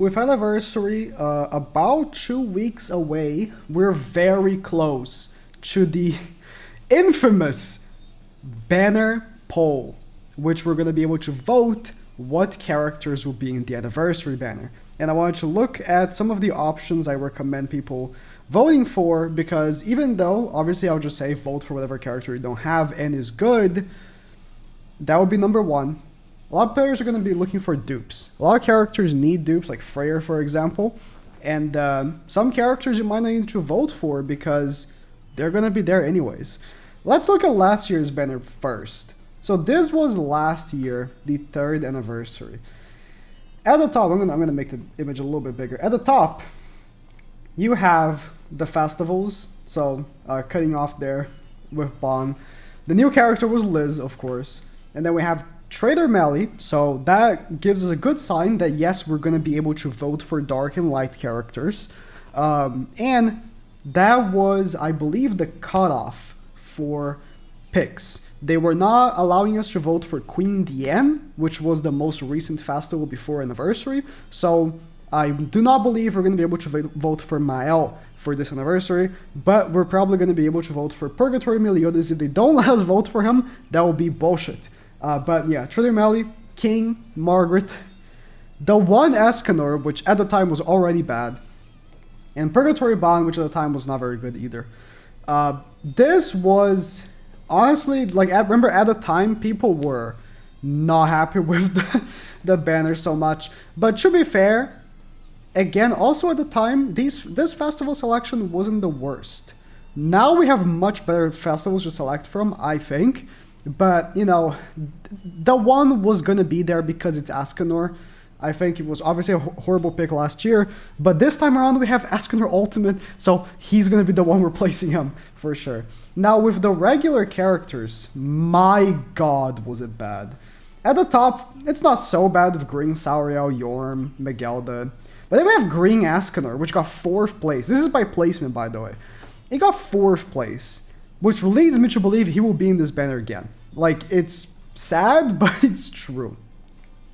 With anniversary about 2 weeks away, we're very close to the infamous banner poll, which we're going to be able to vote what characters will be in the anniversary banner. And I wanted to look at some of the options I recommend people voting for, because even though, obviously, I'll just say vote for whatever character you don't have and is good, that would be number one. A lot of players are going to be looking for dupes. A lot of characters need dupes, like Freyr, for example. And some characters you might not need to vote for because they're going to be there anyways. Let's look at last year's banner first. So this was last year, the 3rd anniversary. At the top, I'm gonna make the image a little bit bigger. At the top, you have the festivals. So cutting off there with Bon. The new character was Liz, of course. And then we have Trader Melly, so that gives us a good sign that yes, we're going to be able to vote for dark and light characters. And that was, I believe, the cutoff for picks. They were not allowing us to vote for Queen Diane, which was the most recent festival before anniversary. So I do not believe we're going to be able to vote for Mael for this anniversary, but we're probably going to be able to vote for Purgatory Meliodas. If they don't let us vote for him, that will be bullshit. But yeah, Trader Melly, King, Margaret, the one Escanor, which at the time was already bad, and Purgatory Bond, which at the time was not very good either. This was, honestly, like, I remember at the time, people were not happy with the banner so much. But to be fair, again, also at the time, this festival selection wasn't the worst. Now we have much better festivals to select from, I think. But, you know, the one was going to be there because it's Escanor. I think it was obviously a horrible pick last year. But this time around, we have Escanor Ultimate, so he's going to be the one replacing him for sure. Now, with the regular characters, my god, was it bad. At the top, it's not so bad with Green Sauriel, Yorm, Megelda. But then we have Green Escanor, which got 4th place. This is by placement, by the way. It got 4th place. Which leads me to believe he will be in this banner again. Like, it's sad, but it's true.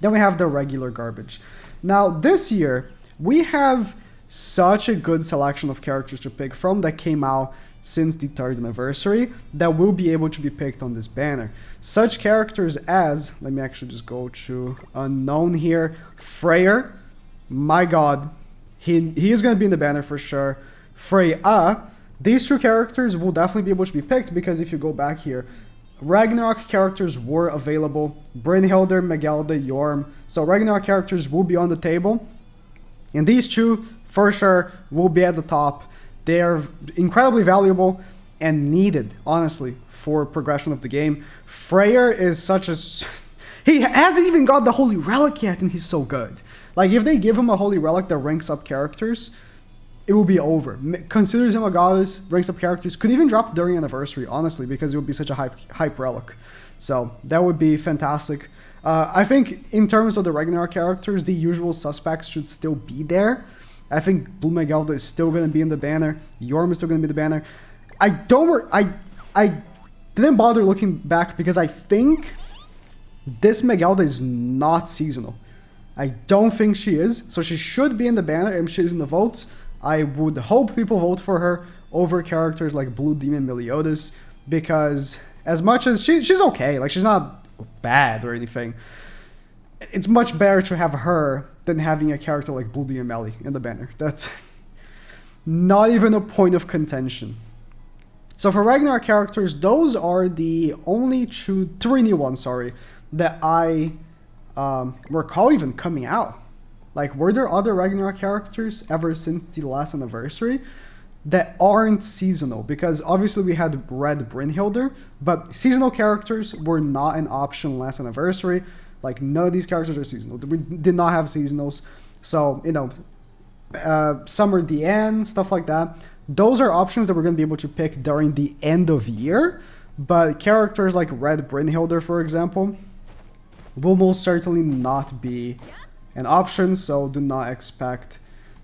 Then we have the regular garbage. Now, this year, we have such a good selection of characters to pick from that came out since the 3rd anniversary that will be able to be picked on this banner. Such characters as, let me actually just go to unknown here, Freyr. My god, he is going to be in the banner for sure. Freya. These two characters will definitely be able to be picked because if you go back here, Ragnarok characters were available. Brynhildr, Megelda, Yorm. So Ragnarok characters will be on the table. And these two, for sure, will be at the top. They are incredibly valuable and needed, honestly, for progression of the game. Freyr is such a... He hasn't even got the Holy Relic yet, and he's so good. Like, if they give him a Holy Relic that ranks up characters, it will be over. Considers him a goddess, ranks up characters, could even drop during anniversary, honestly, because it would be such a hype relic. So that would be fantastic. I think in terms of the Ragnarok characters, the usual suspects should still be there. I think Blue Megelda is still going to be in the banner. Yorm is still going to be in the banner. I didn't bother looking back because I think this Megelda is not seasonal. I don't think she is, so she should be in the banner if she's in the votes. I would hope people vote for her over characters like Blue Demon Meliodas, because as much as she's okay, like, she's not bad or anything, it's much better to have her than having a character like Blue Demon Melly in the banner. That's not even a point of contention. So for Ragnarok characters, those are the only three new ones, that I recall even coming out. Like, were there other Ragnarok characters ever since the last anniversary that aren't seasonal? Because obviously we had Red Brynhildr, but seasonal characters were not an option last anniversary. Like, none of these characters are seasonal. We did not have seasonals. So, you know, Summer Diane, stuff like that. Those are options that we're going to be able to pick during the end of year. But characters like Red Brynhildr, for example, will most certainly not be an option, so do not expect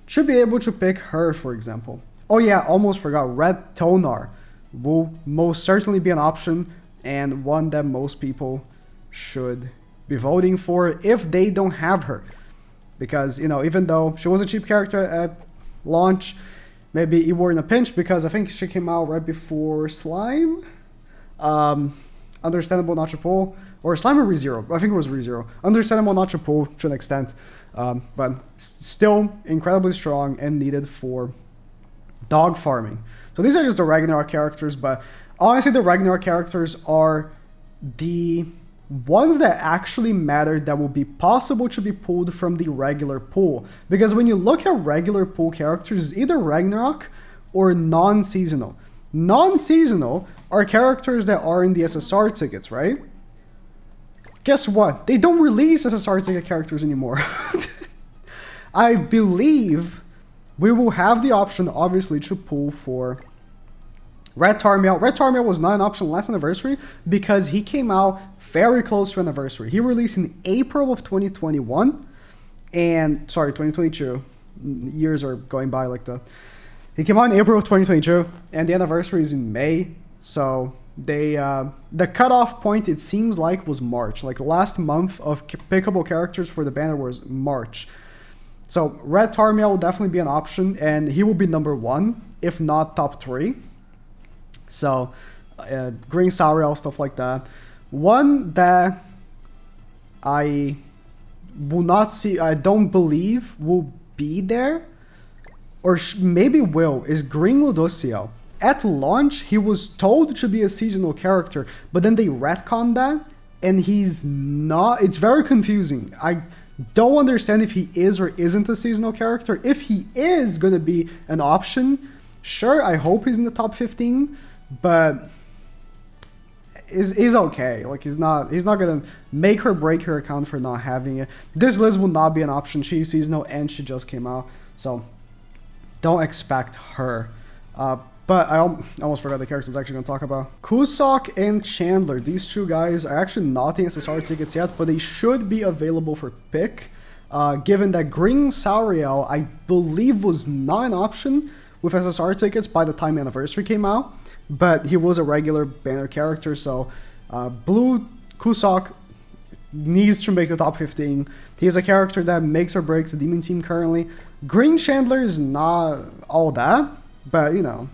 to be able to pick her, for example. Oh yeah, almost forgot, Red Tonar will most certainly be an option, and one that most people should be voting for if they don't have her. because, you know, even though she was a cheap character at launch, maybe you were in a pinch because I think she came out right before Slime. Understandable not to pull. Or Slime or ReZero. I think it was ReZero. Understandable not to pull to an extent. But still incredibly strong and needed for dog farming. So these are just the Ragnarok characters, but honestly the Ragnarok characters are the ones that actually matter, that will be possible to be pulled from the regular pool. Because when you look at regular pool characters, it's either Ragnarok or non-seasonal. Non-seasonal are characters that are in the SSR tickets, right? Guess what? They don't release SSR ticket characters anymore. I believe we will have the option, obviously, to pull for Red Tarmiel. Red Tarmiel was not an option last anniversary because he came out very close to anniversary. He released in April of 2021 and, sorry, 2022. Years are going by like that. He came out in April of 2022 and the anniversary is in May. So they, the cutoff point, it seems like, was March. Like the last month of pickable characters for the banner was March. So Red Tarmiel will definitely be an option and he will be number 1, if not top 3. So, Green Sauriel, stuff like that. One that I will not see, I don't believe will be there, or maybe will, is Green Ludociel. At launch, he was told to be a seasonal character, but then they retconned that, and he's not. It's very confusing. I don't understand if he is or isn't a seasonal character. If he is going to be an option, sure, I hope he's in the top 15. But is okay. Like he's not gonna make or break her account for not having it. This list will not be an option. She's seasonal and she just came out, so don't expect her. But I almost forgot the character I was actually gonna talk about. Kusok and Chandler. These two guys are actually not in SSR tickets yet, but they should be available for pick. Given that Green Sauriel, I believe, was not an option with SSR tickets by the time Anniversary came out. But he was a regular banner character, so Blue Kusok needs to make the top 15. He's a character that makes or breaks the Demon team currently. Green Chandler is not all that, but you know,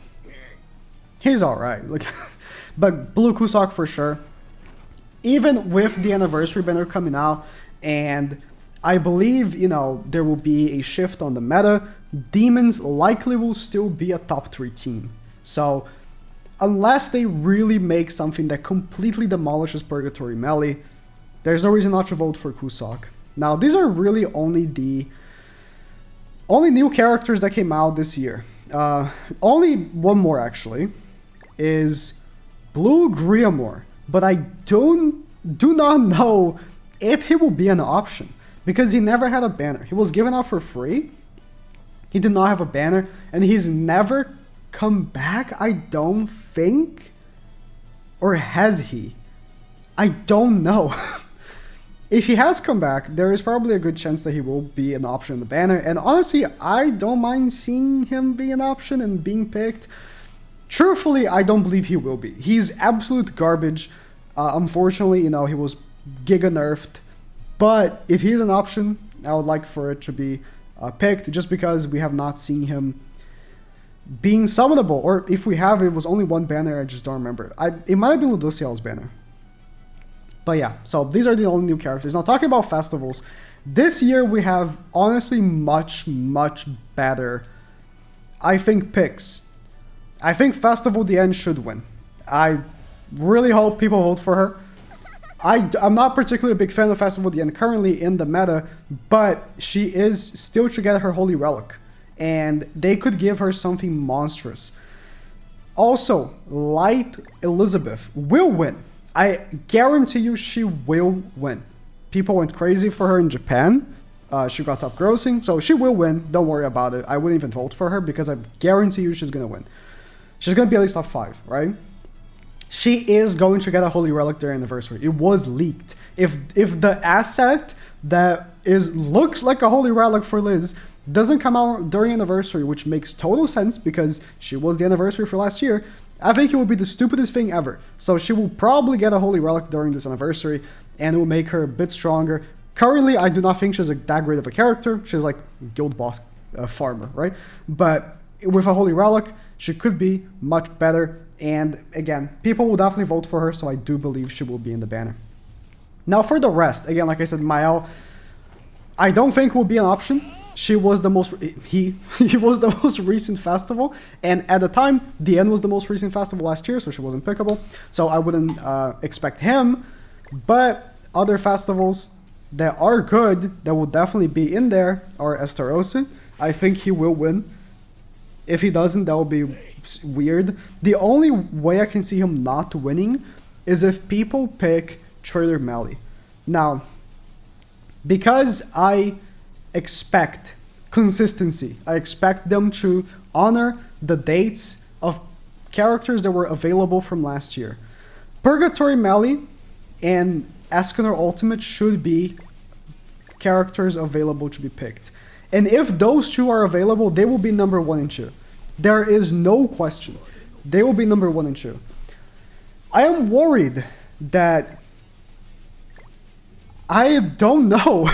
he's alright. Like, but Blue Kusok for sure. Even with the Anniversary banner coming out, and I believe, you know, there will be a shift on the meta, Demons likely will still be a top 3 team. So unless they really make something that completely demolishes Purgatory Melee, there's no reason not to vote for Kusok. Now, these are really only the new characters that came out this year. Only one more, actually, is Blue Griamore. But I do not know if he will be an option, because he never had a banner. He was given out for free. He did not have a banner, and he's never come back, I don't think. Or has he? I don't know. If he has come back, there is probably a good chance that he will be an option in the banner. And honestly, I don't mind seeing him be an option and being picked. Truthfully, I don't believe he will be. He's absolute garbage. Unfortunately, you know, he was giga nerfed. But if he's an option, I would like for it to be picked, just because we have not seen him being summonable. Or if we have, it was only one banner, I just don't remember. It might have been Ludociel's banner. But yeah, so these are the only new characters. Now, talking about festivals, this year we have honestly much, much better, I think, picks. I think Festival the End should win. I really hope people vote for her. I'm not particularly a big fan of Festival the End currently in the meta, but she is still to get her Holy Relic, and they could give her something monstrous. Also, Light Elizabeth will win. I guarantee you she will win. People went crazy for her in Japan. She got top grossing, so she will win. Don't worry about it. I wouldn't even vote for her because I guarantee you she's going to win. She's going to be at least top 5, right? She is going to get a Holy Relic during Anniversary. It was leaked. If the asset that looks like a Holy Relic for Liz doesn't come out during Anniversary, which makes total sense because she was the Anniversary for last year, I think it would be the stupidest thing ever. So she will probably get a Holy Relic during this Anniversary, and it will make her a bit stronger. Currently, I do not think she's that great of a character. She's like guild boss farmer, right? But with a Holy Relic, she could be much better. And again, people will definitely vote for her, so I do believe she will be in the banner. Now for the rest, again, like I said, Mael, I don't think will be an option. She was the most, he was the most recent festival, and at the time, the end was the most recent festival last year, so she wasn't pickable. So I wouldn't expect him, but other festivals that are good, that will definitely be in there, are Estarossa. I think he will win. If he doesn't, that will be weird. The only way I can see him not winning is if people pick Trader Melly. Now, because I expect consistency, I expect them to honor the dates of characters that were available from last year. Purgatory Melly and Escanor Ultimate should be characters available to be picked. And if those two are available, they will be number 1 and 2. There is no question. They will be number 1 and 2. I am worried that I don't know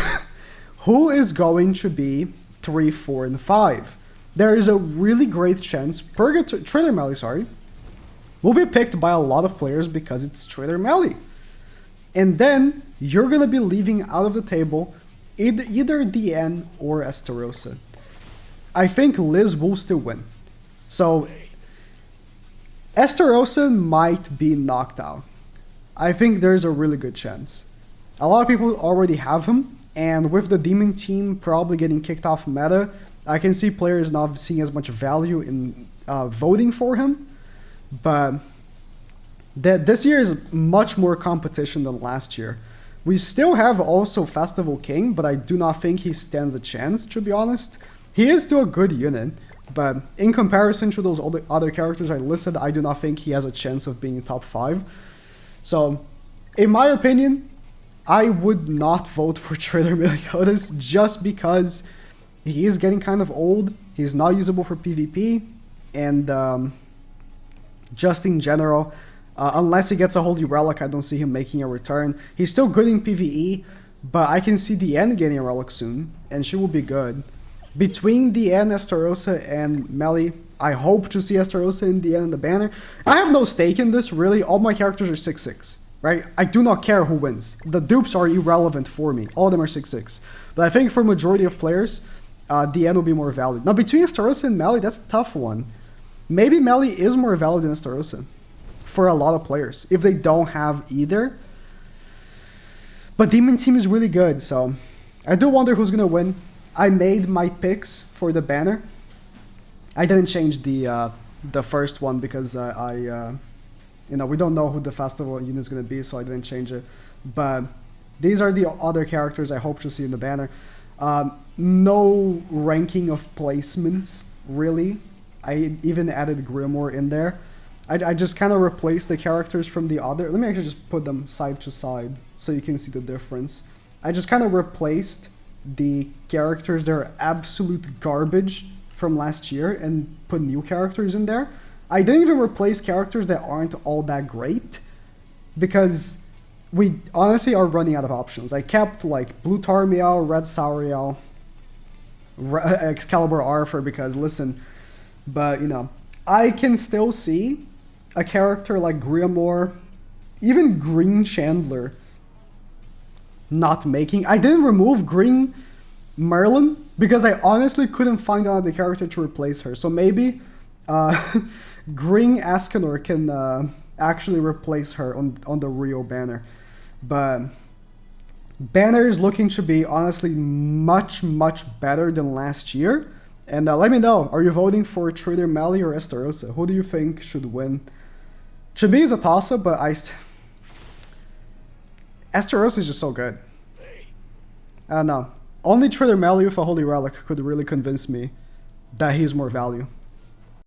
who is going to be 3, 4, and 5. There is a really great chance Trader Melly, will be picked by a lot of players because it's Trader Melly. And then you're going to be leaving out of the table either DN or Estarossa. I think Liz will still win. So Estarossa might be knocked out. I think there's a really good chance. A lot of people already have him, and with the Demon team probably getting kicked off meta, I can see players not seeing as much value in voting for him. But this year is much more competition than last year. We still have also Festival King, but I do not think he stands a chance, to be honest. He is still a good unit, but in comparison to those other characters I listed, I do not think he has a chance of being top 5. So, in my opinion, I would not vote for Trader Meliodas just because he is getting kind of old. He's not usable for PvP, and just in general, unless he gets a Holy Relic, I don't see him making a return. He's still good in PvE, but I can see DN getting a Relic soon, and she will be good. Between DN, Estarossa, and Melly, I hope to see Estarossa in DN in the banner. I have no stake in this, really. All my characters are 6/6, right? I do not care who wins. The dupes are irrelevant for me. All of them are 6/6. But I think for majority of players, DN will be more valid. Now, between Estarossa and Melly, that's a tough one. Maybe Melly is more valid than Estarossa for a lot of players, if they don't have either. But Demon team is really good, so I do wonder who's gonna win. I made my picks for the banner. I didn't change the first one because we don't know who the festival unit is gonna be, so I didn't change it. But these are the other characters I hope to see in the banner. No ranking of placements, really. I even added Grimoire in there. I just kind of replaced the characters from the other. Let me actually just put them side to side so you can see the difference. I just kind of replaced the characters that are absolute garbage from last year and put new characters in there. I didn't even replace characters that aren't all that great because we honestly are running out of options. I kept like Blue Tarmiel, Red Sauriel, Excalibur Arthur because listen, but I can still see a character like Grimoire, even Green Chandler, not making. I didn't remove Green Merlin because I honestly couldn't find another character to replace her. So maybe Green Escanor can actually replace her on the Rio banner. But banner is looking to be honestly much, much better than last year. And let me know, are you voting for Trader Melly or Estarossa? Who do you think should win? To me, it's a toss-up, but Estarossa is just so good. I don't know. Only Trader Melly with a Holy Relic could really convince me that he's more value.